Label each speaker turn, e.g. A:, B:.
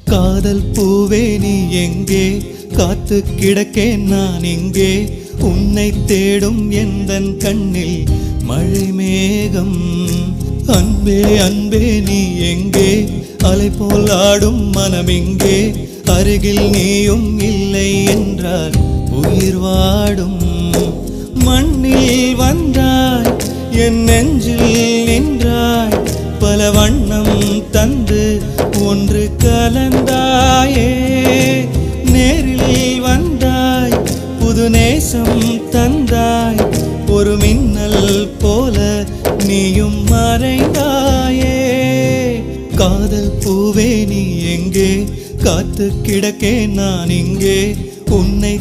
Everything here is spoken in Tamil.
A: காதல் பூவே நீ எங்கே காத்து கிடக்கேன் நான் இங்கே உன்னை தேடும் எந்தன் கண்ணில் மழை மேகம் அன்பே அன்பே நீ எங்கே அலை போல் ஆடும் மனம் எங்கே அருகில் நீயும் இல்லை என்றால் உயிர் வாடும் மண்ணில் வந்தாய் என் நெஞ்சில் நின்றாய் பல வண்ணம் தந்து ஒன்று கலந்தாயே நேரில் வந்தாய் புது நேசம் தந்தாய் ஒரு மின்னல் போல நீயும் மறைந்தாயே காதல் பூவே நீ எங்கே காத்து கிடக்கேன் நான் இங்கே உன்னை